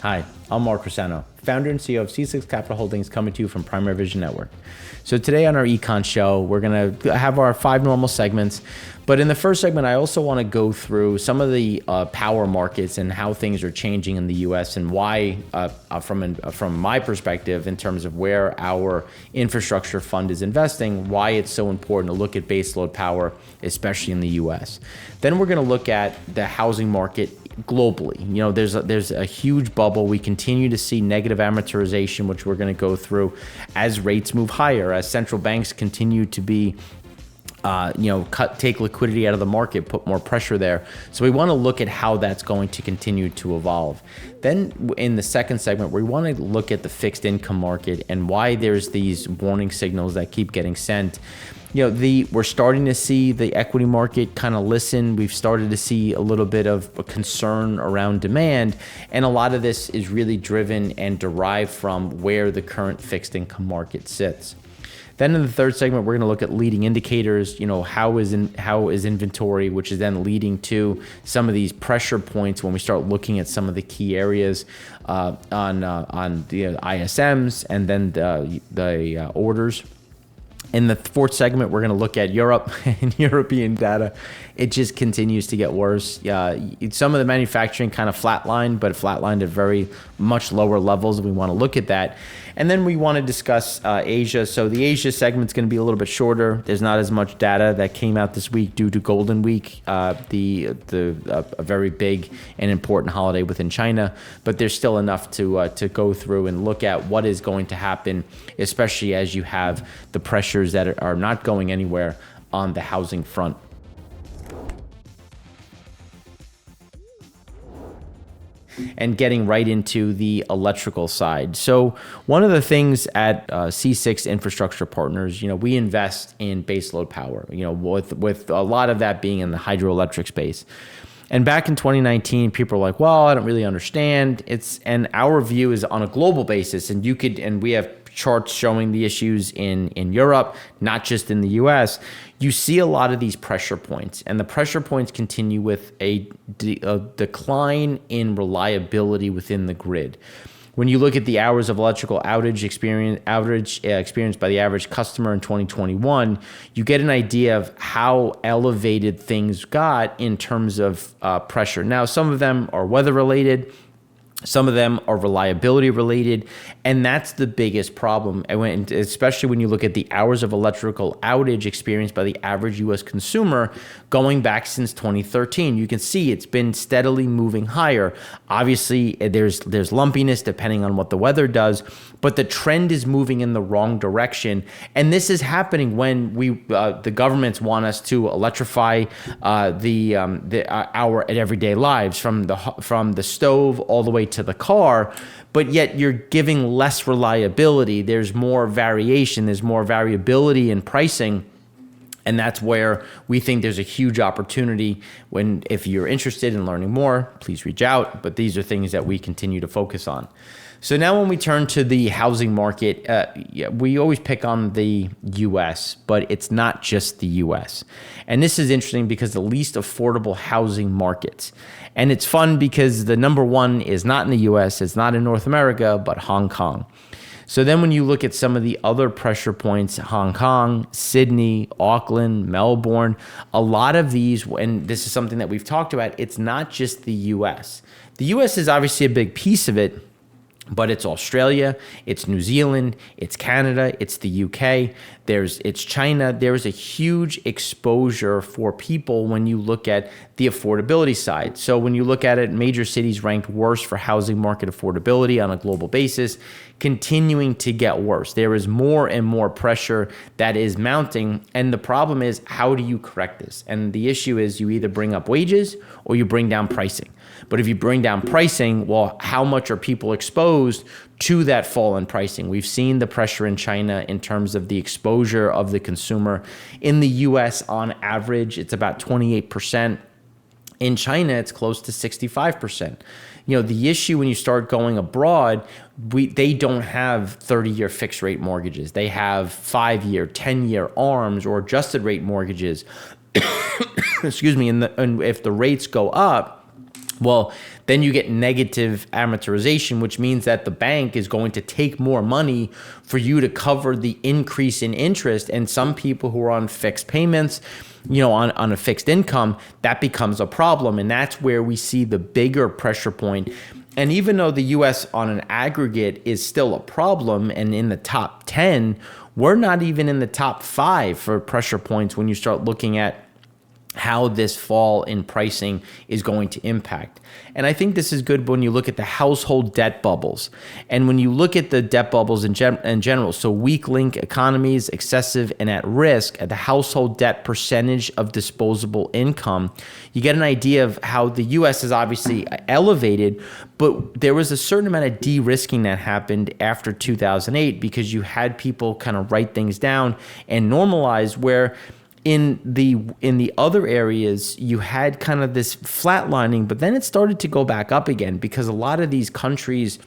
Hi, I'm Mark Rossano, founder and CEO of C6 Capital Holdings, coming to you from Primary Vision Network. So today on our Econ show, we're going to have our 5 normal segments. But in the first segment, I also want to go through some of the power markets and how things are changing in the U.S. and why, from my perspective, in terms of where our infrastructure fund is investing, why it's so important to look at baseload power, especially in the U.S. Then we're going to look at the housing market globally. You know, there's a huge bubble. We continue to see negative amortization, which we're going to go through as rates move higher, as central banks continue to be take liquidity out of the market, put more pressure there. So we want to look at how that's going to continue to evolve. Then in the second segment, we want to look at the fixed income market and why there's these warning signals that keep getting sent. You know, we're starting to see the equity market kind of listen. We've started to see a little bit of a concern around demand, and a lot of this is really driven and derived from where the current fixed income market sits. Then in the third segment, we're going to look at leading indicators. You know, how is inventory, which is then leading to some of these pressure points when we start looking at some of the key areas on the ISMs and then the orders. In the fourth segment, we're going to look at Europe and European data. It just continues to get worse. Some of the manufacturing kind of flatlined, but flatlined at very much lower levels. We want to look at that. And then we want to discuss Asia. So the Asia segment's going to be a little bit shorter. There's not as much data that came out this week due to Golden Week, a very big and important holiday within China. But there's still enough to go through and look at what is going to happen, especially as you have the pressures that are not going anywhere on the housing front. And getting right into the electrical side. So one of the things at C6 Infrastructure Partners, you know, we invest in baseload power, you know, with a lot of that being in the hydroelectric space. And back in 2019, people were like, well, I don't really understand. And our view is on a global basis, and we have charts showing the issues in Europe, not just in the US. You see a lot of these pressure points, and the pressure points continue with a decline in reliability within the grid. When you look at the hours of electrical outage experienced by the average customer in 2021, you get an idea of how elevated things got in terms of pressure. Now, some of them are weather related. Some of them are reliability related, and that's the biggest problem. And especially when you look at the hours of electrical outage experienced by the average U.S. consumer going back since 2013, you can see it's been steadily moving higher. Obviously, there's lumpiness depending on what the weather does, but the trend is moving in the wrong direction. And this is happening when the governments want us to electrify our everyday lives, from the stove all the way to the car, but yet you're giving less reliability. There's more variation, there's more variability in pricing. And that's where we think there's a huge opportunity. If you're interested in learning more, please reach out. But these are things that we continue to focus on. So now when we turn to the housing market, we always pick on the U.S., but it's not just the U.S. And this is interesting because the least affordable housing markets. And it's fun because the number one is not in the U.S., it's not in North America, but Hong Kong. So then when you look at some of the other pressure points, Hong Kong, Sydney, Auckland, Melbourne, a lot of these, and this is something that we've talked about, it's not just the U.S. The U.S. is obviously a big piece of it, but it's Australia, it's New Zealand, it's Canada, it's the UK, it's China. There's a huge exposure for people when you look at the affordability side. So when you look at it, major cities ranked worst for housing market affordability on a global basis, continuing to get worse. There is more and more pressure that is mounting. And the problem is, how do you correct this? And the issue is you either bring up wages or you bring down pricing. But if you bring down pricing, well, how much are people exposed to that fall in pricing? We've seen the pressure in China in terms of the exposure of the consumer. In the US, on average, it's about 28%. In China, it's close to 65%. You know, the issue when you start going abroad, they don't have 30-year fixed rate mortgages. They have 5-year, 10-year ARMs or adjusted rate mortgages. Excuse me. And if the rates go up, Well, then you get negative amortization, which means that the bank is going to take more money for you to cover the increase in interest. And some people who are on fixed payments, on a fixed income, that becomes a problem. And that's where we see the bigger pressure point. And even though the US on an aggregate is still a problem and in the top 10, we're not even in the top 5 for pressure points when you start looking at how this fall in pricing is going to impact. And I think this is good when you look at the household debt bubbles. And when you look at the debt bubbles in general, so weak link economies, excessive and at risk, at the household debt percentage of disposable income, you get an idea of how the US is obviously elevated, but there was a certain amount of de-risking that happened after 2008 because you had people kind of write things down and normalize, where in the other areas, you had kind of this flatlining, but then it started to go back up again because a lot of these countries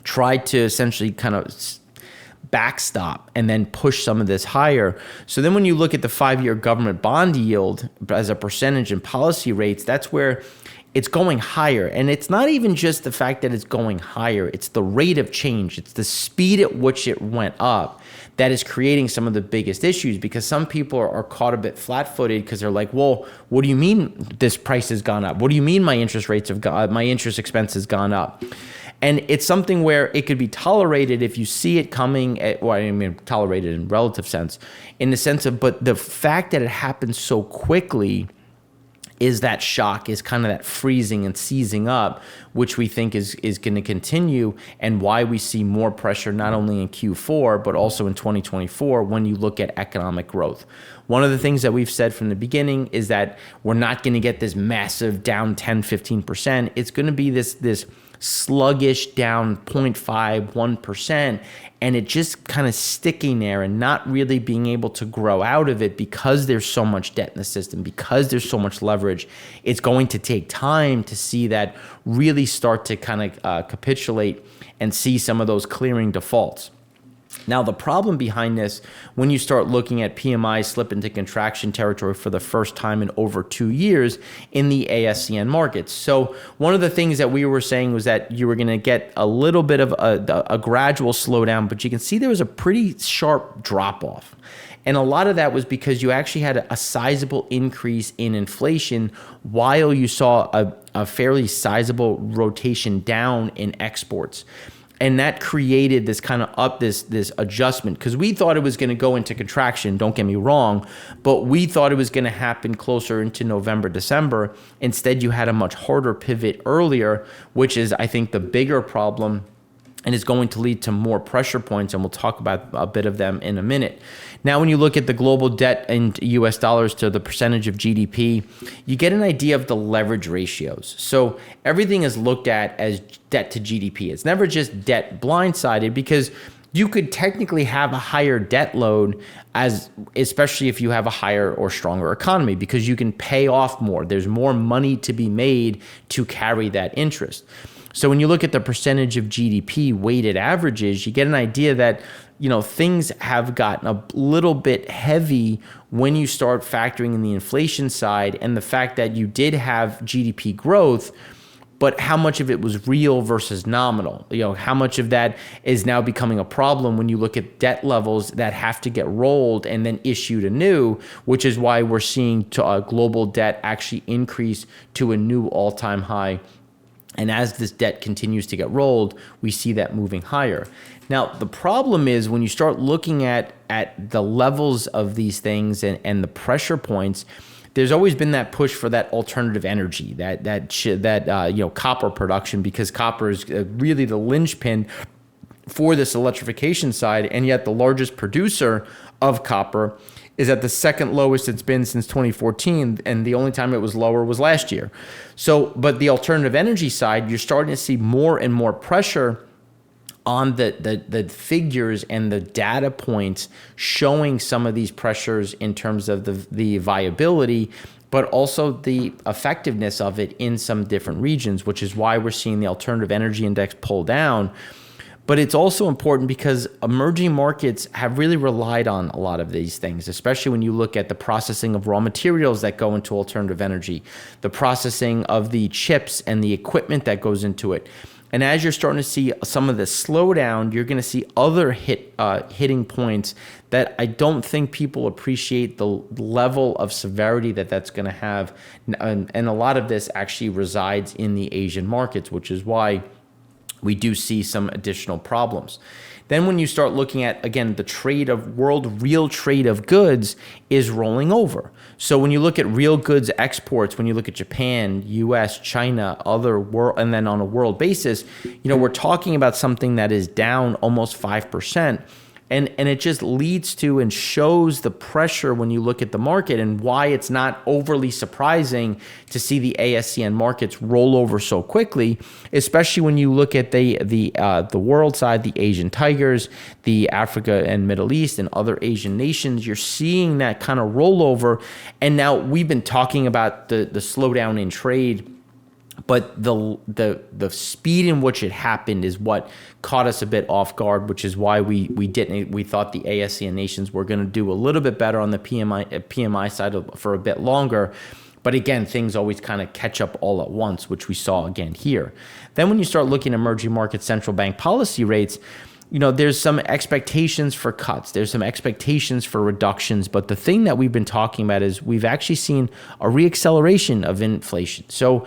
tried to essentially kind of backstop and then push some of this higher. So then when you look at the 5-year government bond yield as a percentage in policy rates, that's where it's going higher. And it's not even just the fact that it's going higher, it's the rate of change. It's the speed at which it went up that is creating some of the biggest issues, because some people are caught a bit flat-footed because they're like, well, what do you mean this price has gone up? What do you mean my interest rates have gone, my interest expense has gone up? And it's something where it could be tolerated if you see it coming, tolerated in relative sense, in the sense of, but the fact that it happens so quickly is that shock, is kind of that freezing and seizing up, which we think is going to continue, and why we see more pressure not only in Q4, but also in 2024 when you look at economic growth. One of the things that we've said from the beginning is that we're not going to get this massive down 10, 15%. It's going to be this sluggish down 0.5, 1%, and it just kind of sticking there and not really being able to grow out of it because there's so much debt in the system, because there's so much leverage. It's going to take time to see that really start to kind of capitulate and see some of those clearing defaults. Now, the problem behind this, when you start looking at PMI slip into contraction territory for the first time in over 2 years in the ASEAN markets. So one of the things that we were saying was that you were going to get a little bit of a gradual slowdown, but you can see there was a pretty sharp drop off. And a lot of that was because you actually had a sizable increase in inflation while you saw a fairly sizable rotation down in exports. And that created this kind of this adjustment, because we thought it was going to go into contraction, don't get me wrong, but we thought it was going to happen closer into November, December. Instead, you had a much harder pivot earlier, which is, I think, the bigger problem, and is going to lead to more pressure points, and we'll talk about a bit of them in a minute. Now, when you look at the global debt in US dollars to the percentage of GDP, you get an idea of the leverage ratios. So everything is looked at as debt to GDP. It's never just debt blindsided, because you could technically have a higher debt load, especially if you have a higher or stronger economy, because you can pay off more. There's more money to be made to carry that interest. So when you look at the percentage of GDP weighted averages, you get an idea that, things have gotten a little bit heavy when you start factoring in the inflation side and the fact that you did have GDP growth, but how much of it was real versus nominal? How much of that is now becoming a problem when you look at debt levels that have to get rolled and then issued anew, which is why we're seeing global debt actually increase to a new all-time high. And as this debt continues to get rolled, we see that moving higher. Now, the problem is when you start looking at the levels of these things and the pressure points, there's always been that push for that alternative energy, that copper production, because copper is really the linchpin for this electrification side, and yet the largest producer of copper is at the second lowest it's been since 2014, and the only time it was lower was last year. So, but the alternative energy side, you're starting to see more and more pressure on the figures and the data points showing some of these pressures in terms of the viability, but also the effectiveness of it in some different regions, which is why we're seeing the alternative energy index pull down. But it's also important because emerging markets have really relied on a lot of these things, especially when you look at the processing of raw materials that go into alternative energy, the processing of the chips and the equipment that goes into it. And as you're starting to see some of the slowdown, you're going to see other hitting points that I don't think people appreciate the level of severity that that's going to have. And a lot of this actually resides in the Asian markets, which is why we do see some additional problems. Then when you start looking at, again, the trade of real trade of goods is rolling over. So when you look at real goods exports, when you look at Japan, US, China, other world, and then on a world basis, we're talking about something that is down almost 5%. And it just leads to and shows the pressure when you look at the market and why it's not overly surprising to see the ASEAN markets roll over so quickly, especially when you look at the world side, the Asian tigers, the Africa and Middle East and other Asian nations. You're seeing that kind of rollover. And now we've been talking about the slowdown in trade, but the speed in which it happened is what caught us a bit off guard, which is why we thought the ASEAN nations were going to do a little bit better on the PMI side for a bit longer. But again, things always kind of catch up all at once, which we saw again here. Then when you start looking at emerging market central bank policy rates, there's some expectations for cuts. There's some expectations for reductions. But the thing that we've been talking about is we've actually seen a reacceleration of inflation. So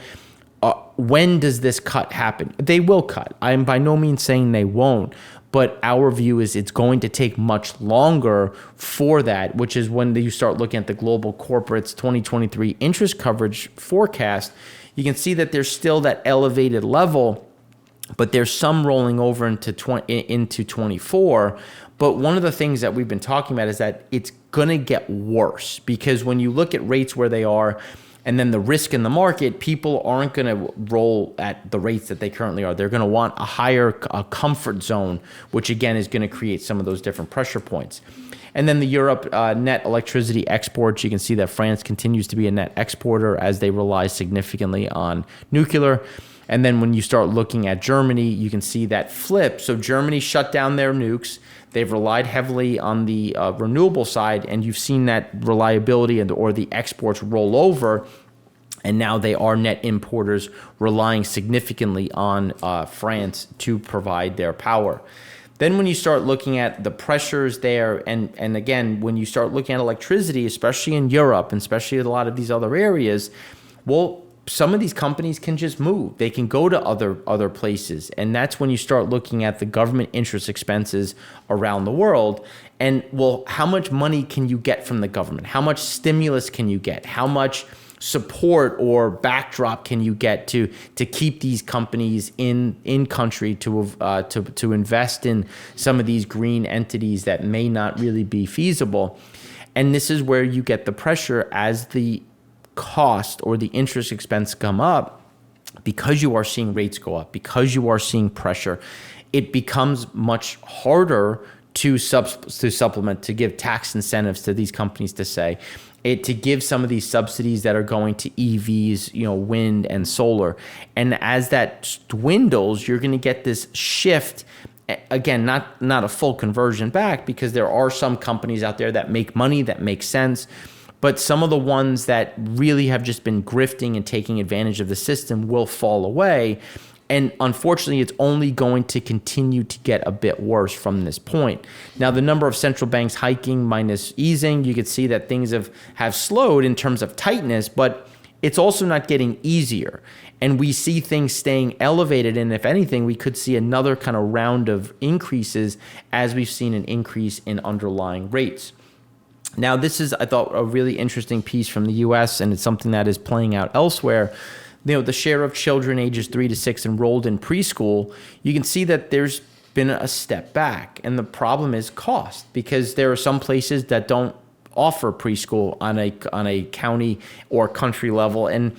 when does this cut happen? They will cut. I'm by no means saying they won't, but our view is it's going to take much longer for that, which is when you start looking at the global corporates 2023 interest coverage forecast. You can see that there's still that elevated level, but there's some rolling over into 24. But one of the things that we've been talking about is that it's going to get worse, because when you look at rates where they are, and then the risk in the market, people aren't going to roll at the rates that they currently are. They're going to want a higher comfort zone, which again is going to create some of those different pressure points. And then the Europe net electricity exports, you can see that France continues to be a net exporter as they rely significantly on nuclear. And then when you start looking at Germany, you can see that flip. So Germany shut down their nukes. They've relied heavily on the renewable side, and you've seen that reliability or the exports roll over. And now they are net importers, relying significantly on France to provide their power. Then when you start looking at the pressures there, and again, when you start looking at electricity, especially in Europe, and especially in a lot of these other areas, well, some of these companies can just move. They can go to other places. And that's when you start looking at the government interest expenses around the world. And, well, how much money can you get from the government? How much stimulus can you get? How much support or backdrop can you get to keep these companies in country to invest in some of these green entities that may not really be feasible? And this is where you get the pressure as the cost or the interest expense come up, because you are seeing rates go up, because you are seeing pressure. It becomes much harder to supplement, to give tax incentives to these companies, to give some of these subsidies that are going to EVs, wind and solar. And as that dwindles, you're going to get this shift. Again, not a full conversion back, because there are some companies out there that make money, that make sense. But some of the ones that really have just been grifting and taking advantage of the system will fall away. And unfortunately, it's only going to continue to get a bit worse from this point. Now, the number of central banks hiking minus easing, you can see that things have slowed in terms of tightness, but it's also not getting easier. And we see things staying elevated. And if anything, we could see another kind of round of increases as we've seen an increase in underlying rates. Now, this is, I thought, a really interesting piece from the U.S., and it's something that is playing out elsewhere. The share of children ages 3 to 6 enrolled in preschool, you can see that there's been a step back. And the problem is cost, because there are some places that don't offer preschool on a county or country level, and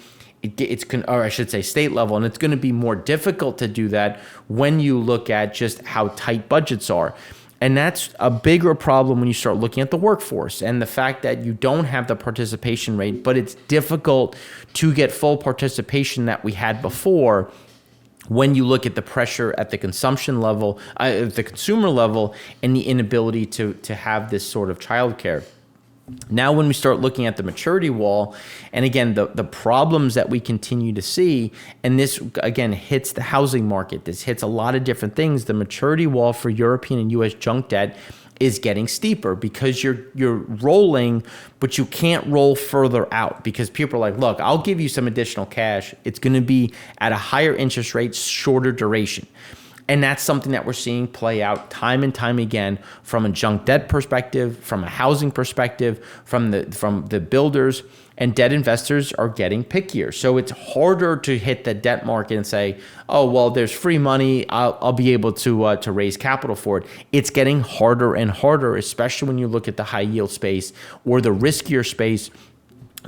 or I should say state level, and it's going to be more difficult to do that when you look at just how tight budgets are. And that's a bigger problem when you start looking at the workforce and the fact that you don't have the participation rate, but it's difficult to get full participation that we had before. when you look at the pressure at the consumption level, at the consumer level, and the inability to have this sort of childcare. Now, when we start looking at the maturity wall, and again, the problems that we continue to see, and this, again, hits the housing market, this hits a lot of different things. The maturity wall for European and U.S. junk debt is getting steeper because you're rolling, but you can't roll further out because people are like, look, I'll give you some additional cash. It's going to be at a higher interest rate, shorter duration. And that's something that we're seeing play out time and time again from a junk debt perspective, from a housing perspective, from the builders, and debt investors are getting pickier. So it's harder to hit the debt market and say, oh, well, there's free money. I'll be able to raise capital for it. It's getting harder and harder, especially when you look at the high yield space or the riskier space,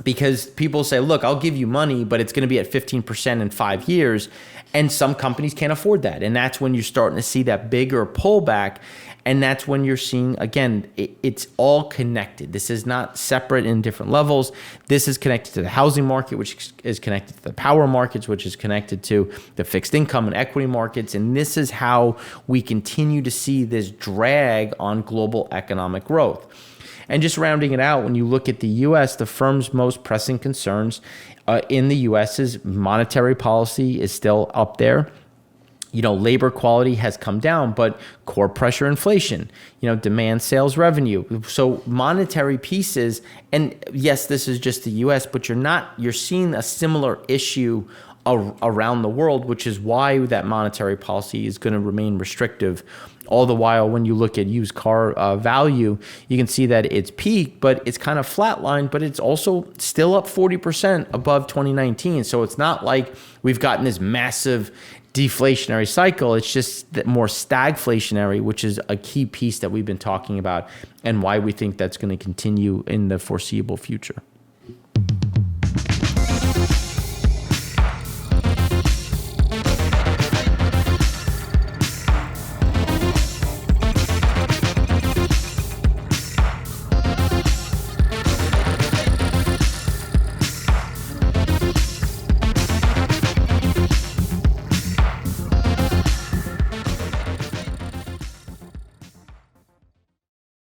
because people say, look, I'll give you money, but it's going to be at 15% in 5 years. And some companies can't afford that. And that's when you're starting to see that bigger pullback. And that's when you're seeing, again, it's all connected. This is not separate in different levels. This is connected to the housing market, which is connected to the power markets, which is connected to the fixed income and equity markets. And this is how we continue to see this drag on global economic growth. And just rounding it out, when you look at the U.S., the firm's most pressing concerns in the U.S. is monetary policy is still up there. Labor quality has come down, but core pressure inflation, demand, sales, revenue. So monetary pieces, and yes, this is just the U.S., but you're seeing a similar issue around the world, which is why that monetary policy is going to remain restrictive. All the while, when you look at used car value, you can see that it's peaked, but it's kind of flatlined, but it's also still up 40% above 2019. So it's not like we've gotten this massive deflationary cycle. It's just more stagflationary, which is a key piece that we've been talking about and why we think that's going to continue in the foreseeable future.